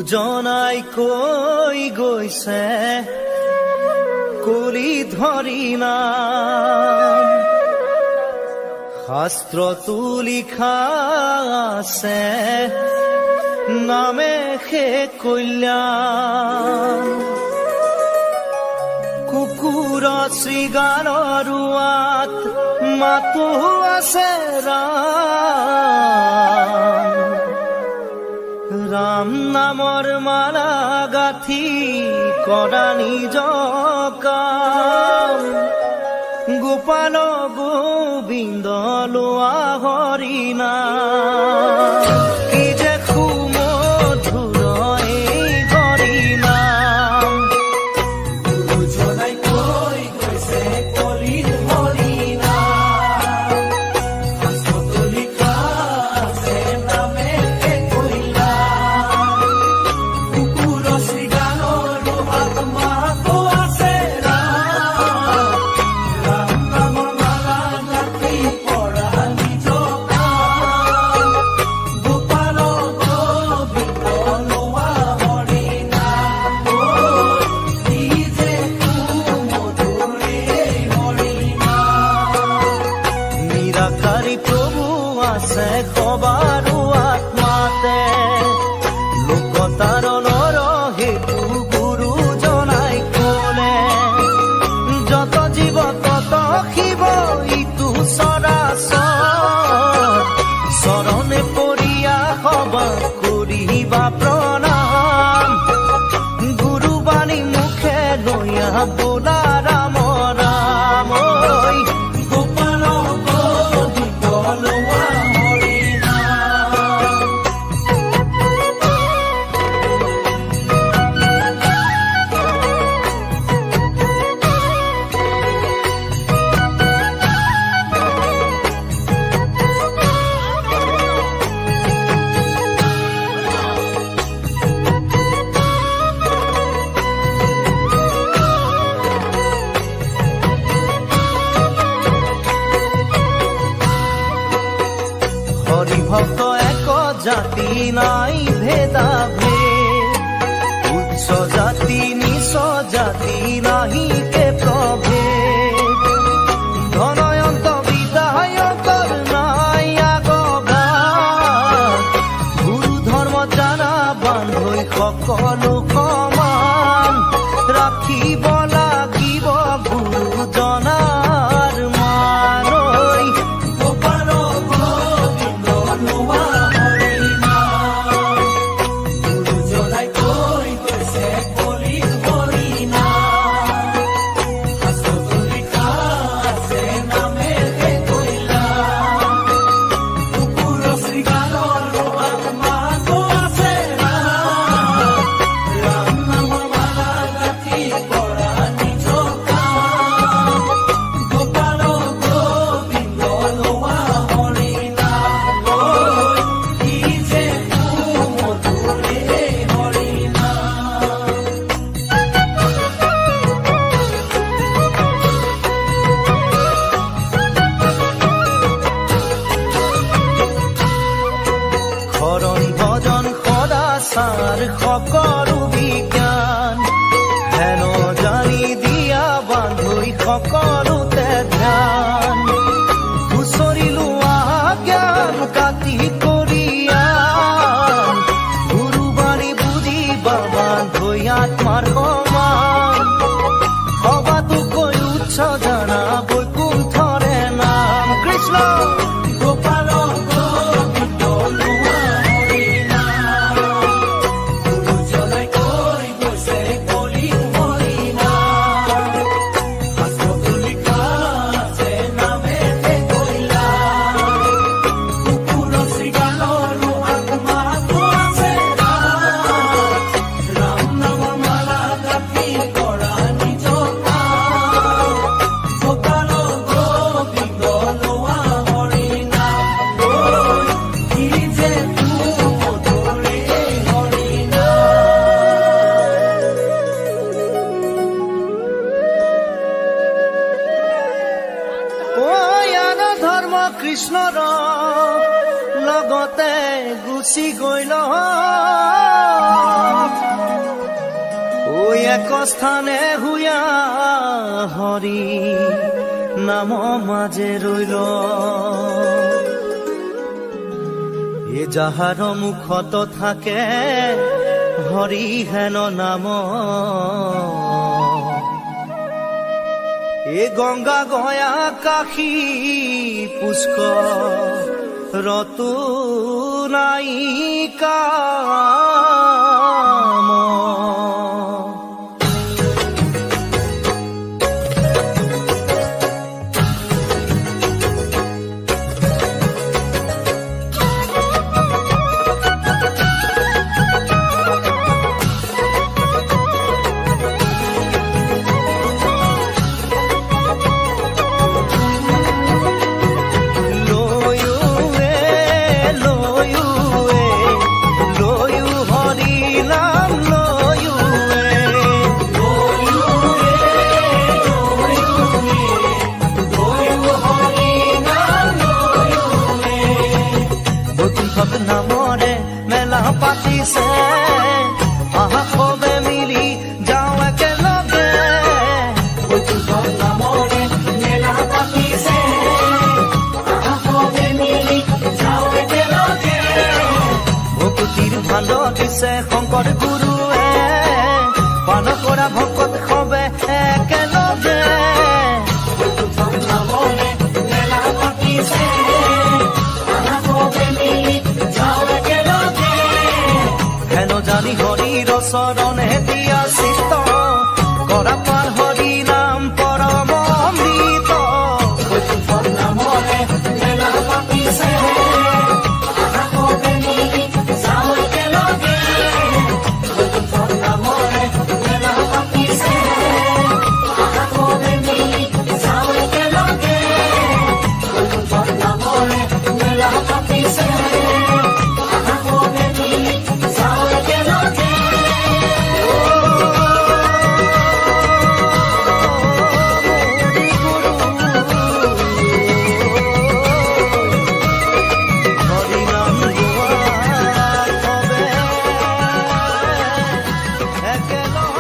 গুৰুজনাই কৈ গৈছে কলি ধৰি নাম, শাস্ত্ৰতো লিখা আছে নামে সে কল্যাণ। কুকুৰ শৃগালৰ ৰোৱাত মাতো আছে ৰাম, ৰাম নামৰ মালা গাঁঠি কৰা নিজ কাম। গোপাল গোবিন্দ লোৱা হৰি নাম, কি যে সুমধুৰ এই হৰি নাম। গুৰুজনাই কৈ গৈছে কলিৰ হৰি নাম, শাস্ত্ৰতো লিখা আছে নামে সে কল্যাণ। কুকুৰ শৃগালৰ ৰোৱাত মাতো আছে ৰাম, ৰাম নামৰ মালা গাঁঠি কৰা নিজ কাম। গোপাল গোবিন্দ লোৱা হৰি নাম, কি যে সুমধুৰ এই হৰি নাম। নিৰাকাৰী প্ৰভু আছে সবাৰো আত্মাতে, লোকতাৰণৰ হেতু গুৰুজনাই ক'লে। যত জীৱ তত শিৱ ইটো চৰাচৰ, চৰণে পৰিয়া সবা কৰিবা প্ৰণাম। গুৰুবাণী মুখে লৈয়া বোলা ৰাম ৰাম, ঐ গোপাল গোবিন্দ লোৱা হৰি নাম। হৰি ভক্ত এক জাতি নাই ভেদা ভেদ, উচ্চ জাতি নিচ জাতি নাহি কে প্ৰভেদ। ধনয়ন্ত বিদায়কৰ নাই আগগান, গুৰু ধৰ্ম জানা বান্ধৈ সকলো সমান। ৰাখিব লাগিব গুৰুজনাৰ মান, ঐ গোপাল গোবিন্দ লোৱা হৰি নাম। গুৰুজনাই কৈ গৈছে কলিৰ হৰি নাম, শাস্ত্ৰতো লিখা আছে নামে সে কল্যাণ। কুকুৰ শৃগালৰ ৰোৱাত মাতো আছে ৰাম, ৰাম নামৰ মালা গাঁঠি কৰা নিজ কাম। গোপাল গোবিন্দ লোৱা হৰি নাম, কি যে সুমধুৰ এই হৰি নাম। শৰণ ভজন সদাচাৰ সকলো বিজ্ঞান, হেন জানি দিয়া বান্ধৈ সকলোতে ধ্যান। হুঁচৰি লোৱা জ্ঞান কাটি কৰিয়ান, গুৰুবাণী বুজিবা বান্ধৈ আত্মাৰ সমান। সবাতোকৈ উচ্চ জানা বৈকুণ্ঠৰে নাম, কৃষ্ণ গোপাল গোবিন্দ লোৱা হৰি নাম। গুৰুজনাই কৈ গৈছে কলিৰ হৰি নাম, শাস্ত্ৰতো লিখা আছে নামে সে কল্যাণ। কুকুৰ শৃগালৰ ৰোৱাত মাতো আছে ৰাম, ৰাম নামৰ মালা গাঁঠি কৰা নিজ কাম। গোপাল গোবিন্দ লোৱা হৰি নাম, কি যে সুমধুৰ এই হৰি নাম। ঐ আন ধৰ্ম কৃষ্ণৰ লগতে গুচি গৈ নহয়, এক স্থানে হুয়া হৰি নাম মাজে ৰৈল এ যাহাৰ মুখত থাকে হৰি হেন নাম এ গংগা গয়া কাশী পুষ্কৰ ৰতু নায়িকা নামৰে মেলা পাতিছে আহা সবে মিলি যাওঁ একেলগে নামৰে মেলা পাতিছে আহা সবে মিলি যাওঁ একেলগে ভকুতিৰ ভাণ্ড দিছে শংকৰ গুৰুৱে পান কৰা ভকত সবে একেলগে নামৰে মেলা পাতিছে জানি হৰিৰ চৰণে দিয়া চিত্ত কৰা পাৰ হৰি নাম পৰম অমৃত নামৰে মেলা পাতিছে নামৰে মেলা পাতিছে নামৰে মেলা পাতিছে que no